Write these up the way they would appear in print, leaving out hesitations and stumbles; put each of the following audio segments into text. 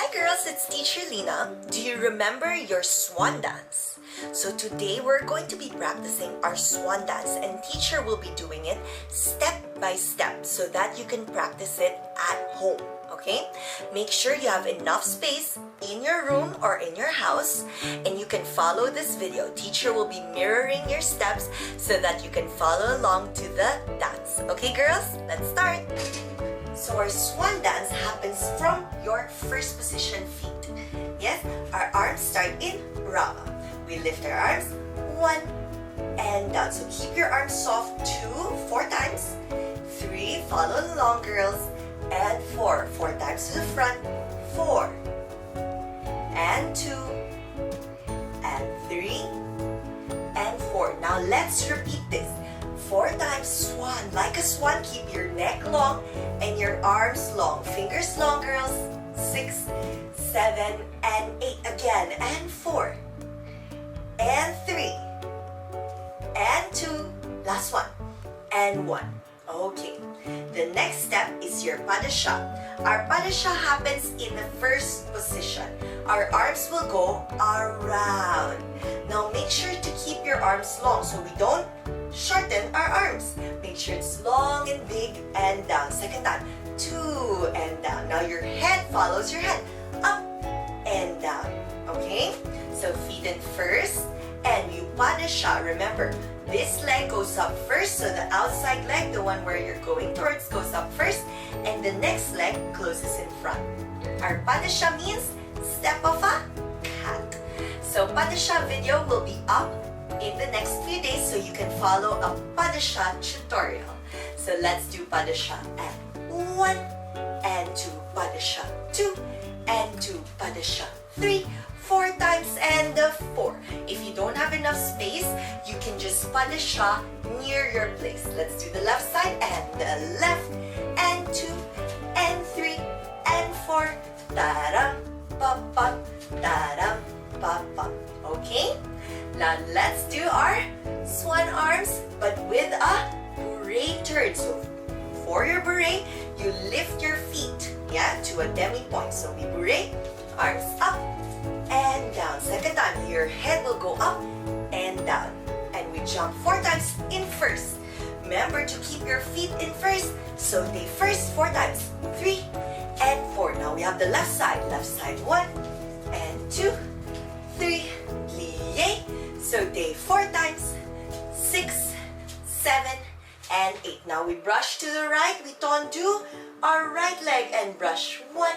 Hi girls, it's Teacher Lina. Do you remember your swan dance? So today we're going to be practicing our swan dance and teacher will be doing it step by step so that you can practice it at home. Okay? Make sure you have enough space in your room or in your house and you can follow this video. Teacher will be mirroring your steps so that you can follow along to the dance. Okay girls, let's start. So our swan dance happens from your first position feet. Yes, our arms start in Rama. We lift our arms, 1 and down. So keep your arms soft, 2, 4 times, 3, follow along girls, and 4 times to the front, 4, and 2, and 3, and 4. Now let's repeat this. 4 times swan, like a swan, keep your neck long and your arms long. Fingers long, girls. 6, 7, and 8. Again, and 4, and 3, and 2. Last one, and 1. Okay. The next step is your padasha. Our padasha happens in the first position. Our arms will go around. Now make sure to keep your arms long so we don't shorten our arms. Make sure it's long and big and down. Second time, 2 and down. Now your head follows your head. Up and down. Okay? So feet in first and you padasha. Remember, this leg goes up first, so the outside leg, the one where you're going towards, goes up first and the next leg closes in front. Our padasha means step of a cat. So padasha video will be up in the next few days so you can follow a padasha tutorial. So let's do padasha and 1 and 2 padasha, 2 and 2 padasha, 3, 4 times and 4. If you don't have enough space, you can just padasha near your place. Let's do the left side and the left and 2 and 3 and 4. Taram, pa pa, taram, pa pa. Okay? Now let's do our swan arms but with a beret turn. So for your beret, you lift your feet, yeah, to a demi-point. So we beret, arms up and down. Second time, your head will go up and down. And we jump 4 times in first. Remember to keep your feet in first. So they first 4 times, 3 and 4. Now we have the left side 1 and 2, 3, plie. So day 4 times, 6, 7, and 8. Now we brush to the right. We tendu our right leg and brush 1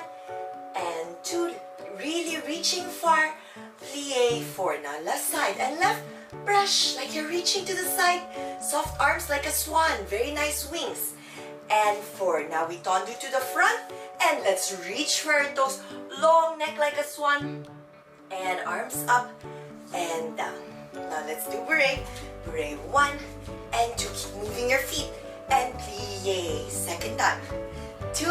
and 2. Really reaching far. Plie 4. Now left side and left. Brush like you're reaching to the side. Soft arms like a swan. Very nice wings. And 4. Now we tendu to the front. And let's reach for our toes. Long neck like a swan. And arms up and down. Now let's do beret. Beret 1 and 2. Keep moving your feet. And plie. Second time. 2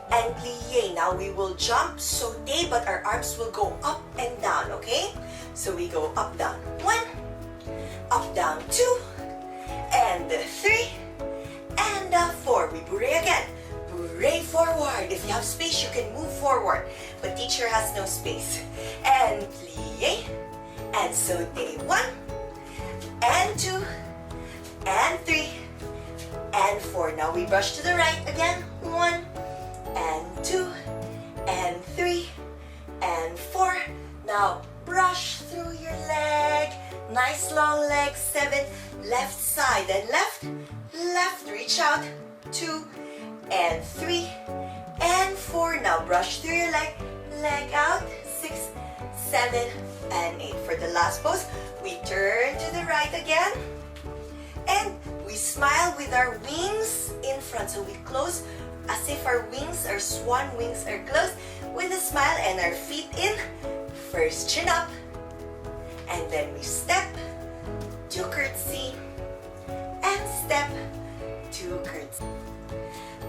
and plie. Now we will jump, saute, but our arms will go up and down, okay? So we go up, down. 1, up, down, 2, and 3, and 4. We beret again. Beret forward. If you have space, you can move forward. But teacher has no space. And plie. And saute 1, and 2, and 3, and 4. Now we brush to the right again. 1, and 2, and 3, and 4. Now brush through your leg. Nice long leg. 7. Left side and left. Left. Reach out. 2, and 3, and 4. Now brush through your leg. Leg out. 6, 7, and 8. For the last pose, we turn to the right again. And we smile with our wings in front. So we close as if our wings, our swan wings are closed with a smile and our feet in. First chin up. And then we step to curtsy. And step to curtsy.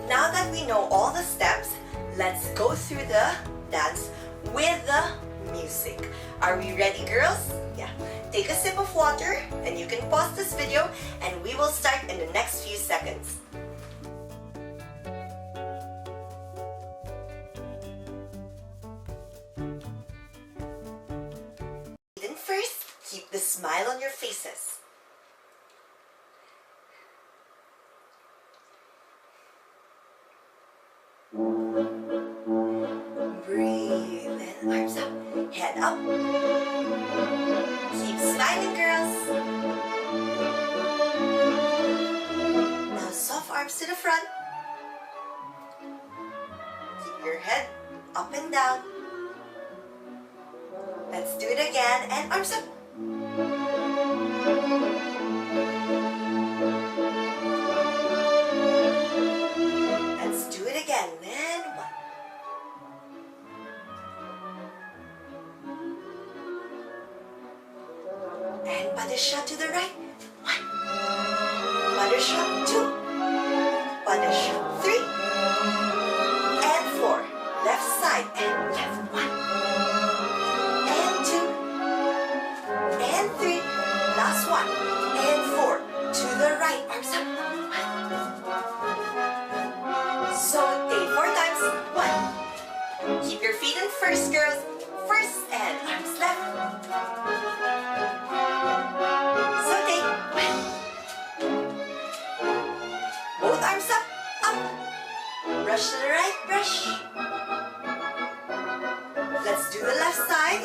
Now that we know all the steps, let's go through the dance with the music. Are we ready, girls? Yeah. Take a sip of water and you can pause this video and we will start in the next few seconds. smile on your faces. Breathe and arms up, head up. Keep smiling, girls. Now soft arms to the front. Keep your head up and down. Let's do it again and arms up. Let's do it again and one. And paddle shot to the right. One. Paddle shot two. Paddle shot three. And four. Left side and left. One. And two. And three. Last one. And four. To the right. Arms up. One. Saute 4 times. One. Keep your feet in first, girls. First and arms left. Saute. One. Both arms up. Up. Brush to the right. Brush. Let's do the left side.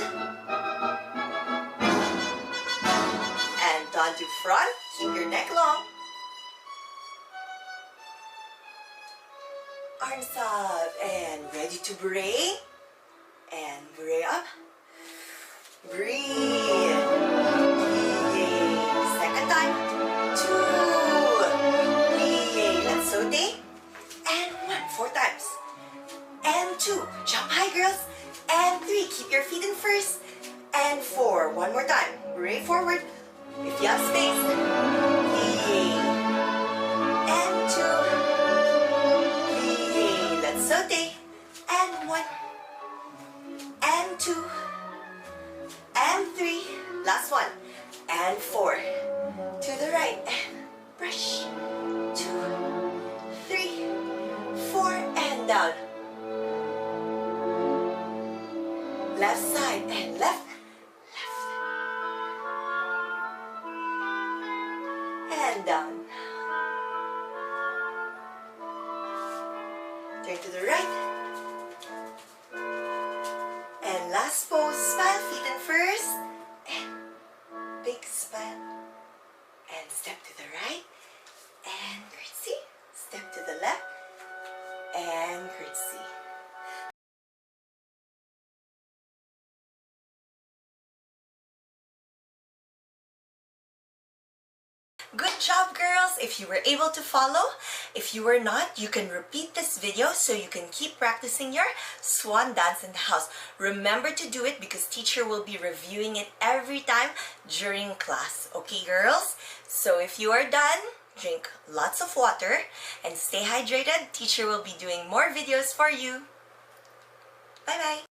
And turn to front. Keep your neck long. Arms up and ready to bray. And bray up. Breathe. Second time. 2. Breathe. Let's saute. And 1. 4 times. And 2. Jump high, girls. And 3. Keep your feet in first. And 4. One more time. Bray forward. If you have space. And 2. Let's saute. And 1. And 2. And 3. Last one. And 4. To the right. And brush. 2, 3, 4. And down. Left side and left. Left. And down. Turn to the right. And last pose, smile, feet in first. And big smile. And step to the right. And curtsy. Step to the left. And curtsy. Good job, girls! If you were able to follow, if you were not, you can repeat this video so you can keep practicing your swan dance in the house. Remember to do it because teacher will be reviewing it every time during class. Okay, girls? So if you are done, drink lots of water and stay hydrated. Teacher will be doing more videos for you. Bye-bye!